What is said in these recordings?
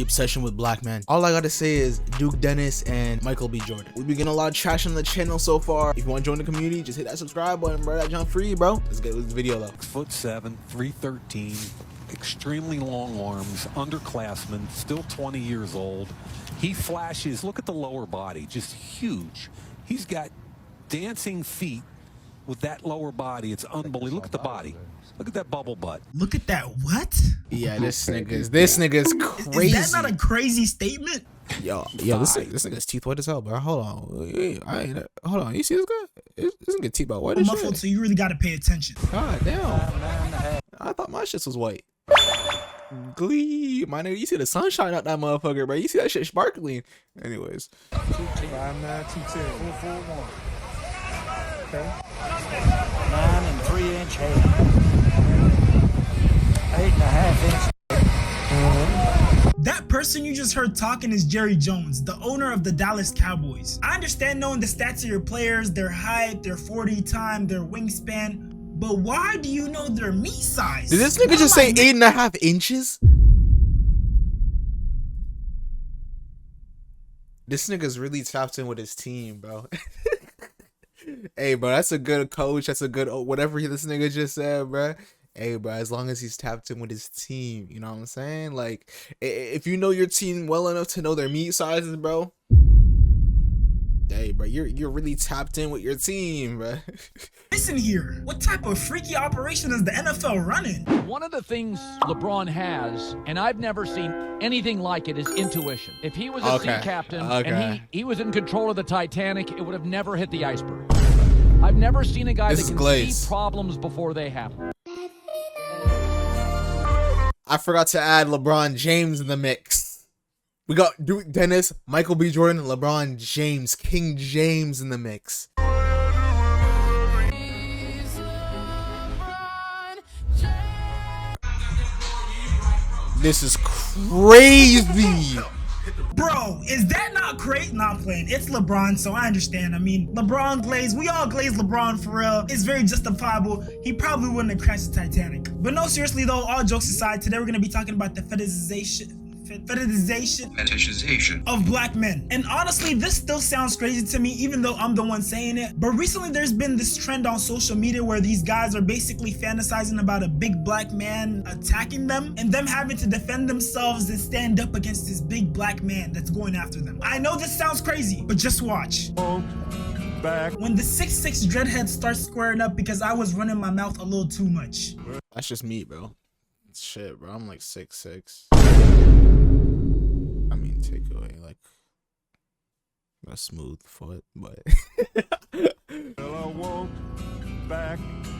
obsession with black men. All I gotta say is Duke Dennis and Michael B. Jordan. We've been getting a lot of trash on the channel so far. If you want to join the community, just hit that subscribe button, bro. That jump free, bro. Let's get with the video though. 6'7", 313, extremely long arms, underclassman, still 20 years old. He flashes. Look at the lower body, just huge. He's got dancing feet with that lower body. It's unbelievable. Look at the body. Look at that bubble butt. Look at that. What? Yeah, this nigga's crazy. Is that not a crazy statement? Yo, this nigga's teeth white as hell, bro. Hold on. Hold on. You see this guy? This nigga teeth about white as muffled, shit. so you really gotta pay attention. God damn. I thought my shit was white. Glee, my nigga, you see the sunshine out that motherfucker, bro. You see that shit sparkling. Anyways. 5'9", 210. 441. Okay. 9 3/8 hair. 8.5 inch. That person you just heard talking is Jerry Jones, the owner of the Dallas Cowboys. I understand knowing the stats of your players, their height, their 40 time, their wingspan, but why do you know their meat size? Did this nigga just say 8.5 inches? This nigga's really tapped in with his team, bro. Hey, bro, that's a good coach. That's a good whatever this nigga just said, bro. Hey, bro, as long as he's tapped in with his team, you know what I'm saying? Like, if you know your team well enough to know their meat sizes, bro. Hey, bro, you're really tapped in with your team, bro. Listen here, what type of freaky operation is the NFL running? One of the things LeBron has, and I've never seen anything like it, is intuition. If he was a sea captain and he was in control of the Titanic, it would have never hit the iceberg. I've never seen a guy that can see problems before they happen. I forgot to add LeBron James in the mix. We got Duke Dennis, Michael B. Jordan, LeBron James, King James in the mix. This is crazy. Bro, is that not crazy? Not playing. It's LeBron, so I understand. I mean, LeBron glaze. We all glaze LeBron for real. It's very justifiable. He probably wouldn't have crashed the Titanic. But no, seriously though, all jokes aside, today we're going to be talking about the fetishization of black men. And honestly, this still sounds crazy to me, even though I'm the one saying it. But recently there's been this trend on social media where these guys are basically fantasizing about a big black man attacking them and them having to defend themselves and stand up against this big black man that's going after them. I know this sounds crazy, but just watch. When the 6'6" dreadhead starts squaring up because I was running my mouth a little too much. That's just me, bro. Shit, bro. I'm like 6'6". I mean, take away like a smooth foot, but I won't back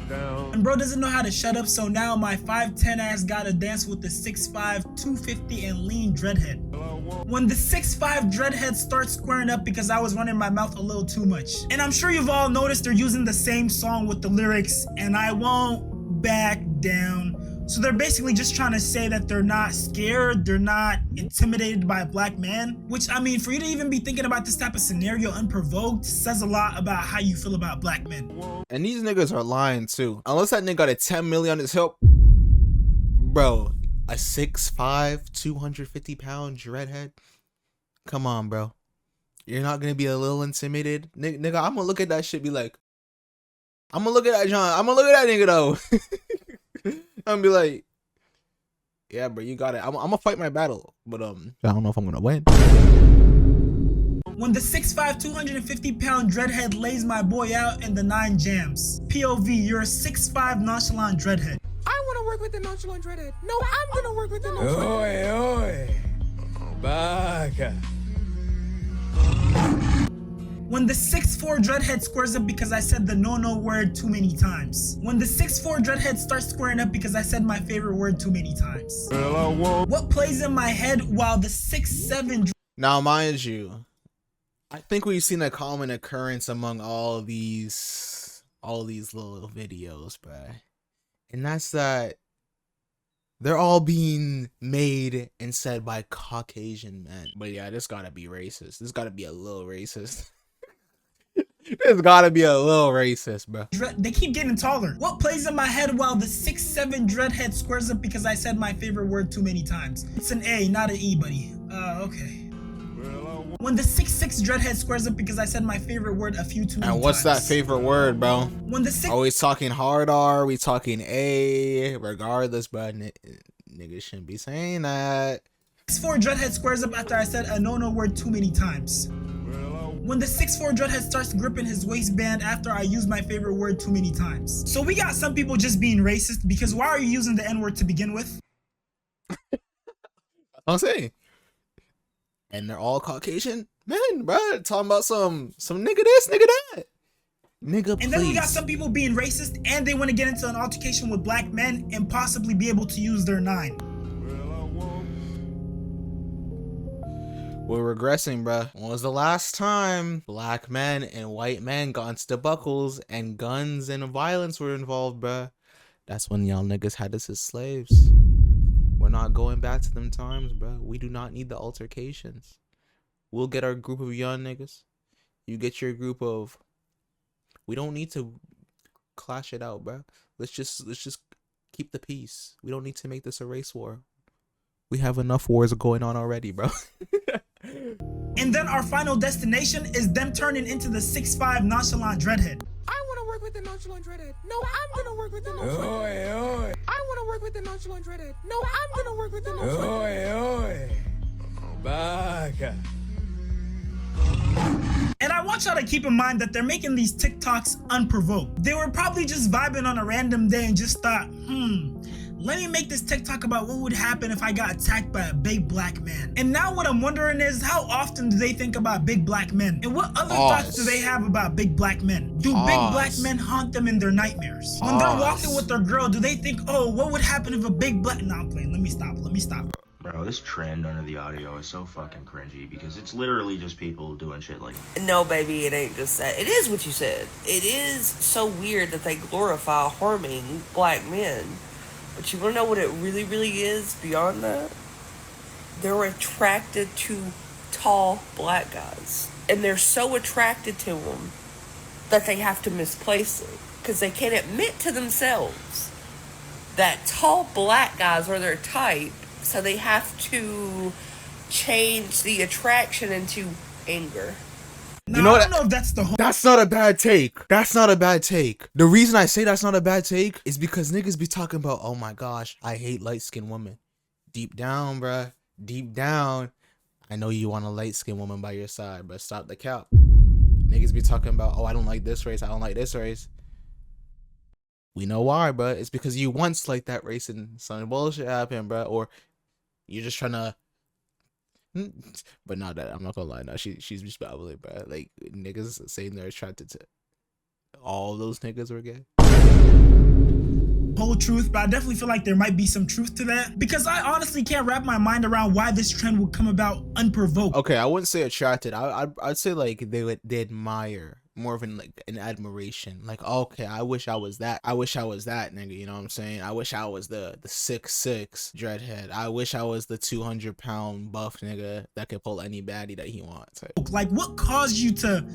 down. And bro doesn't know how to shut up, so now my 5'10" ass gotta dance with the 6'5", 250 and lean dreadhead. When the 6'5" dreadhead starts squaring up because I was running my mouth a little too much. And I'm sure you've all noticed they're using the same song with the lyrics, and I won't back down. So they're basically just trying to say that they're not scared, they're not intimidated by a black man. Which, I mean, for you to even be thinking about this type of scenario unprovoked says a lot about how you feel about black men. And these niggas are lying too. Unless that nigga got a 10 million on his hip. Bro, a 6'5", 250 pound dreadhead? Come on, bro. You're not gonna be a little intimidated? Nigga, I'm gonna look at that shit be like, I'm gonna look at that John. I'm gonna look at that nigga though. I'm gonna be like, yeah, bro, you got it. I'm gonna fight my battle, but I don't know if I'm gonna win. When the 6'5", 250 pound dreadhead lays my boy out in the 9 jams. POV, you're a 6'5" nonchalant dreadhead. I wanna work with the nonchalant dreadhead. No, I'm gonna work with the nonchalant. Oi, Baca. When the 6'4" dreadhead squares up because I said the no word too many times. When the 6'4" dreadhead starts squaring up because I said my favorite word too many times. What plays in my head while the 6'7" Now, mind you, I think we've seen a common occurrence among all these little videos, bruh. And that's that they're all being made and said by Caucasian men. But yeah, this gotta be racist. This gotta be a little racist. It's gotta be a little racist, bro. They keep getting taller. What plays in my head while the 6'7" dreadhead squares up because I said my favorite word too many times? It's an A, not an E, buddy. Okay. When the 6'6" dreadhead squares up because I said my favorite word a few too many times. And what's that favorite word, bro? When the 6 Are we talking hard R? We talking A? Regardless, bro. Niggas shouldn't be saying that. 6'4" dreadhead squares up after I said a no-no word too many times. When the 6'4" dreadhead starts gripping his waistband after I use my favorite word too many times. So we got some people just being racist because why are you using the N-word to begin with? I'm saying. And they're all Caucasian men, bro. Talking about some nigga this, nigga that. Nigga, please. And then we got some people being racist and they want to get into an altercation with black men and possibly be able to use their 9. We're regressing, bro. When was the last time black men and white men got into the buckles and guns and violence were involved, bro? That's when y'all niggas had us as slaves. We're not going back to them times, bro. We do not need the altercations. We'll get our group of young niggas. You get your group of... We don't need to clash it out, bro. Let's just keep the peace. We don't need to make this a race war. We have enough wars going on already, bro. And then our final destination is them turning into the 6'5" nonchalant dreadhead. I want to work with the nonchalant dreadhead. No, I'm gonna work with the nonchalant. Oi. I want to work with the nonchalant dreadhead. No, I'm gonna work with the nonchalant. Oi. Baka. And I want y'all to keep in mind that they're making these TikToks unprovoked. They were probably just vibing on a random day and just thought, let me make this TikTok about what would happen if I got attacked by a big black man. And now what I'm wondering is, how often do they think about big black men? And what other thoughts do they have about big black men? Do big black men haunt them in their nightmares? When they're walking with their girl, do they think, oh, what would happen if a big black... No, I'm playing. Let me stop. Bro, this trend under the audio is so fucking cringy because it's literally just people doing shit like... No, baby, it ain't just that. It is what you said. It is so weird that they glorify harming black men. But you want to know what it really, really is beyond that? They're attracted to tall black guys. And they're so attracted to them that they have to misplace it. Because they can't admit to themselves that tall black guys are their type. So they have to change the attraction into anger. You know, I don't know if that's the whole... That's not a bad take. That's not a bad take. The reason I say that's not a bad take is because niggas be talking about, oh my gosh, I hate light-skinned women. Deep down, bruh. Deep down, I know you want a light-skinned woman by your side, but stop the cap. Niggas be talking about, oh, I don't like this race. I don't like this race. We know why, bruh. It's because you once liked that race and some bullshit happened, bruh. Or you're just trying to... But not that, I'm not gonna lie, no, she's just babbling, bro. Like, niggas saying they're attracted to all those niggas were gay. Whole truth, but I definitely feel like there might be some truth to that because I honestly can't wrap my mind around why this trend would come about unprovoked. Okay, I wouldn't say attracted. I'd say like they admire, more of an admiration. Like, okay, I wish I was that. I wish I was that nigga. You know what I'm saying? I wish I was the 6'6" dreadhead. I wish I was the 200-pound buff nigga that could pull any baddie that he wants. Like, what caused you to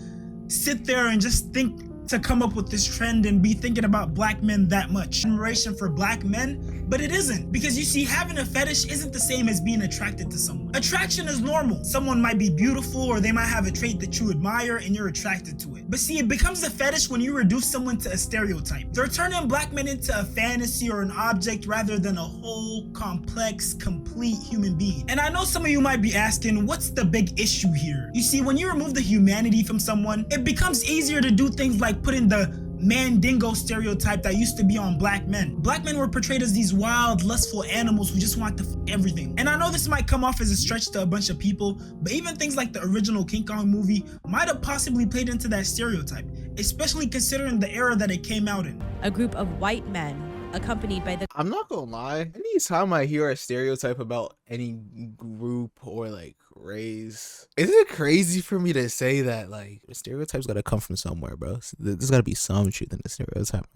sit there and just think to come up with this trend and be thinking about black men that much? Admiration for black men, but it isn't, because you see, having a fetish isn't the same as being attracted to someone. Attraction is normal. Someone might be beautiful or they might have a trait that you admire and you're attracted to it. But see, it becomes a fetish when you reduce someone to a stereotype. They're turning black men into a fantasy or an object rather than a whole, complex, complete human being. And I know some of you might be asking, what's the big issue here? You see, when you remove the humanity from someone, it becomes easier to do things like putting the Mandingo stereotype that used to be on black men. Black men were portrayed as these wild, lustful animals who just want to everything. And I know this might come off as a stretch to a bunch of people, but even things like the original King Kong movie might have possibly played into that stereotype, especially considering the era that it came out in. A group of white men accompanied by the... I'm not gonna lie, anytime I hear a stereotype about any group or like race, is it crazy for me to say that like stereotypes gotta come from somewhere, bro? There's gotta be some truth in the stereotype.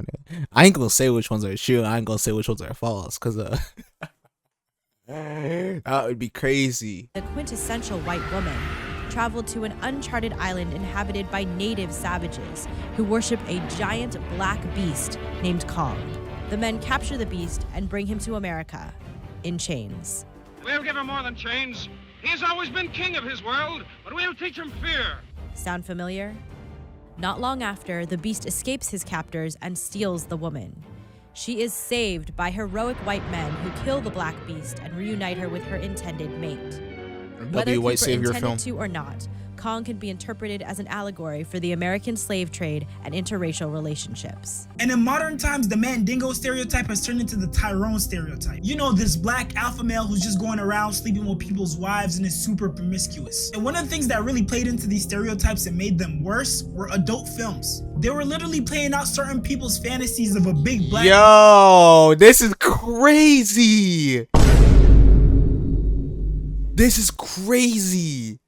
I ain't gonna say which ones are true. I ain't gonna say which ones are false, because that would be crazy. The quintessential white woman traveled to an uncharted island inhabited by native savages who worship a giant black beast named Kong. The men capture the beast and bring him to America in chains. We'll give him more than chains. He has always been king of his world, but we'll teach him fear. Sound familiar? Not long after, the beast escapes his captors and steals the woman. She is saved by heroic white men who kill the black beast and reunite her with her intended mate. Whether Cooper intended to or not, Kong can be interpreted as an allegory for the American slave trade and interracial relationships. And in modern times, the Mandingo stereotype has turned into the Tyrone stereotype. You know, this black alpha male who's just going around sleeping with people's wives and is super promiscuous. And one of the things that really played into these stereotypes and made them worse were adult films. They were literally playing out certain people's fantasies of a big black— Yo, this is crazy. This is crazy.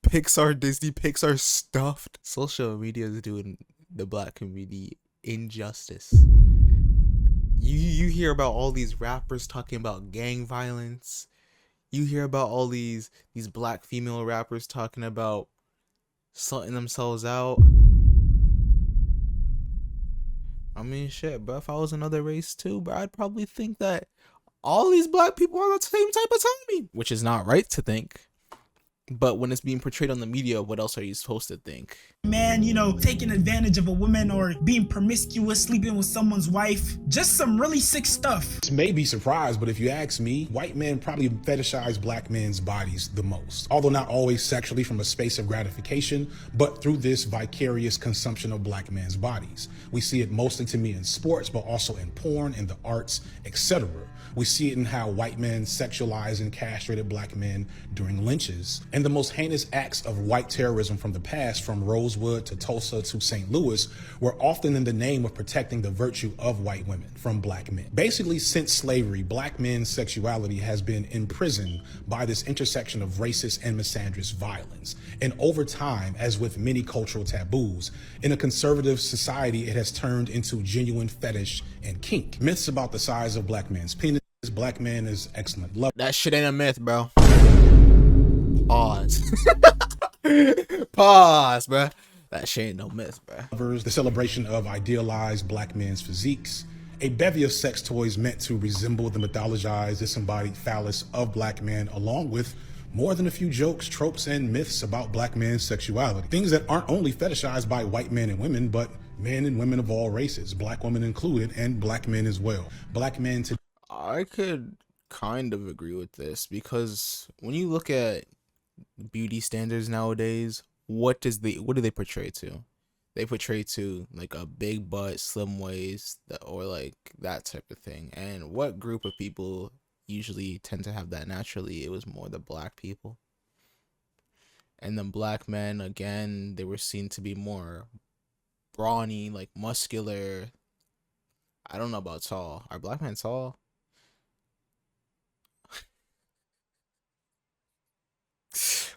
Pixar, Disney, Pixar stuffed. Social media is doing the black community injustice. You hear about all these rappers talking about gang violence. You hear about all these black female rappers talking about sorting themselves out. I mean, shit, bro. If I was another race too, bro, I'd probably think that all these black people are the same type of timing, which is not right to think. But when it's being portrayed on the media, what else are you supposed to think? Man, you know, taking advantage of a woman or being promiscuous, sleeping with someone's wife. Just some really sick stuff. This may be surprised, but if you ask me, white men probably fetishize black men's bodies the most. Although not always sexually from a space of gratification, but through this vicarious consumption of black men's bodies. We see it mostly to me in sports, but also in porn, in the arts, etc. We see it in how white men sexualize and castrated black men during lynches. And the most heinous acts of white terrorism from the past, from Rosewood to Tulsa to St. Louis, were often in the name of protecting the virtue of white women from black men. Basically, since slavery, black men's sexuality has been imprisoned by this intersection of racist and misandrous violence. And over time, as with many cultural taboos, in a conservative society, it has turned into genuine fetish and kink. Myths about the size of black men's penis. Black man is excellent love. That shit ain't a myth, bro. Pause. Pause, bro. That shit ain't no myth, bro. The celebration of idealized black men's physiques. A bevy of sex toys meant to resemble the mythologized, disembodied phallus of black men, along with more than a few jokes, tropes, and myths about black men's sexuality. Things that aren't only fetishized by white men and women, but men and women of all races, black women included, and black men as well. Black men today. I could kind of agree with this, because when you look at beauty standards nowadays, what do they portray to? They portray to like a big butt, slim waist, or like that type of thing. And what group of people usually tend to have that naturally? It was more the black people. And then black men, again, they were seen to be more brawny, like muscular. I don't know about tall. Are black men tall?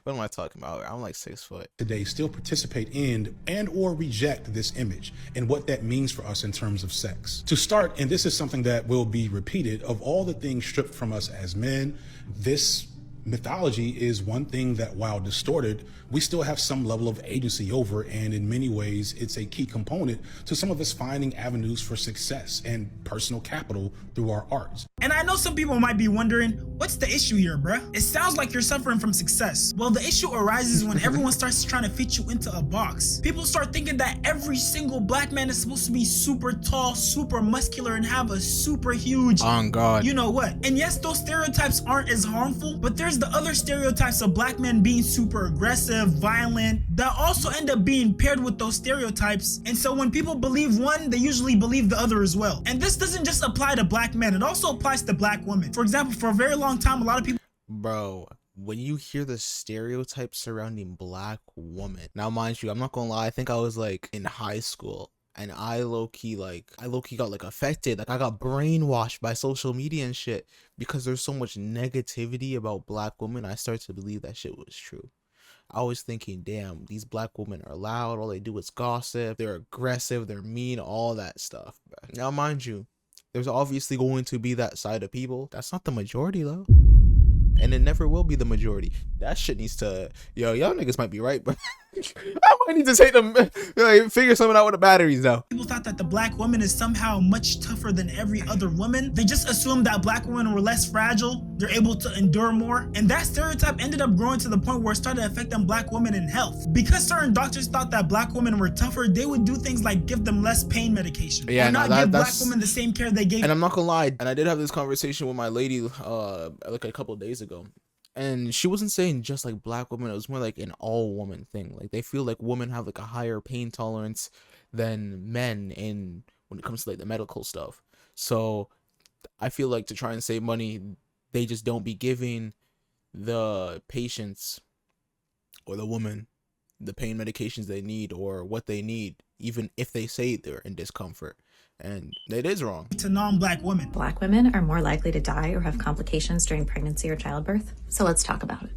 What am I talking about? I'm like 6 foot. Today still participate in and or reject this image and what that means for us in terms of sex. To start, and this is something that will be repeated, of all the things stripped from us as men, this mythology is one thing that, while distorted, we still have some level of agency over, and in many ways it's a key component to some of us finding avenues for success and personal capital through our arts. And I know some people might be wondering, what's the issue here, bruh? It sounds like you're suffering from success. Well, the issue arises when everyone starts trying to fit you into a box. People start thinking that every single black man is supposed to be super tall, super muscular, and have a super huge, on God, you know what. And yes, those stereotypes aren't as harmful, but there's the other stereotypes of black men being super aggressive, violent, that also end up being paired with those stereotypes. And so when people believe one, they usually believe the other as well. And this doesn't just apply to black men, it also applies to black women. For example, for a very long time, a lot of people— Bro, when you hear the stereotypes surrounding black women, now mind you, I'm not gonna lie, I think I was like in high school, and I low-key got like affected. Like I got brainwashed by social media and shit, because there's so much negativity about black women. I started to believe that shit was true. I was thinking, damn, these black women are loud, all they do is gossip, they're aggressive, they're mean, all that stuff. Now mind you, there's obviously going to be that side of people. That's not the majority though. and it never will be the majority. That shit needs to, y'all niggas might be right, but I might need to take them, figure something out with the batteries now. People thought that the black woman is somehow much tougher than every other woman. They just assumed that black women were less fragile, they're able to endure more, and that stereotype ended up growing to the point where it started affecting black women in health. Because certain doctors thought that black women were tougher, they would do things like give them less pain medication, or not give black women the same care they gave. And I'm not gonna lie, and I did have this conversation with my lady like a couple of days ago. And she wasn't saying just like black women, it was more like an all woman thing. Like they feel like women have like a higher pain tolerance than men when it comes to like the medical stuff. So I feel like to try and save money, they just don't be giving the patients or the woman the pain medications they need or what they need, even if they say they're in discomfort. And it is wrong. To non-black women. Black women are more likely to die or have complications during pregnancy or childbirth. So let's talk about it.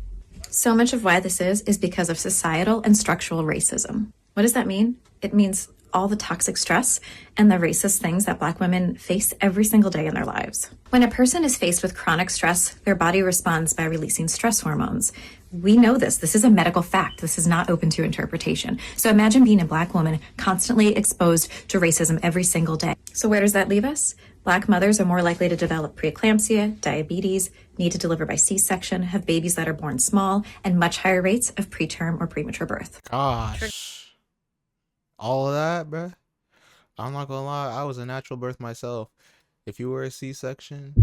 So much of why this is because of societal and structural racism. What does that mean? It means all the toxic stress and the racist things that black women face every single day in their lives. When a person is faced with chronic stress, their body responds by releasing stress hormones. We know this. This is a medical fact. This is not open to interpretation. So imagine being a black woman constantly exposed to racism every single day. So where does that leave us? Black mothers are more likely to develop preeclampsia, diabetes, need to deliver by C-section, have babies that are born small, and much higher rates of preterm or premature birth. Gosh. All of that, bruh. I'm not gonna lie, I was a natural birth myself. If you were a C-section,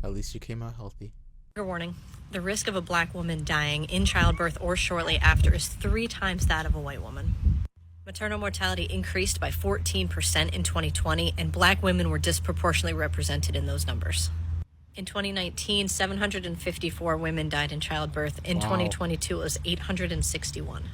at least you came out healthy. Trigger warning. The risk of a black woman dying in childbirth or shortly after is 3 times that of a white woman. Maternal mortality increased by 14% in 2020, and black women were disproportionately represented in those numbers. In 2019, 754 women died in childbirth. In 2022, it was 861.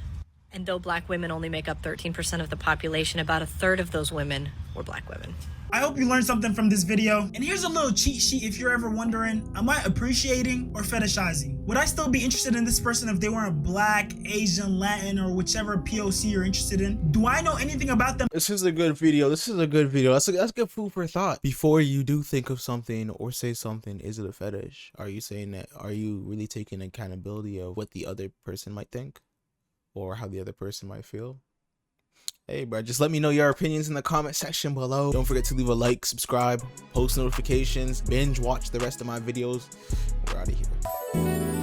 And though black women only make up 13% of the population, about a third of those women were black women. I hope you learned something from this video. And here's a little cheat sheet if you're ever wondering, am I appreciating or fetishizing? Would I still be interested in this person if they weren't black, Asian, Latin, or whichever POC you're interested in? Do I know anything about them? This is a good video. That's good food for thought. Before you do think of something or say something, is it a fetish? Are you saying that? Are you really taking accountability of what the other person might think? Or how the other person might feel? Hey bro, just let me know your opinions in the comment section below. Don't forget to leave a like, subscribe, post notifications, binge watch the rest of my videos. We're out of here.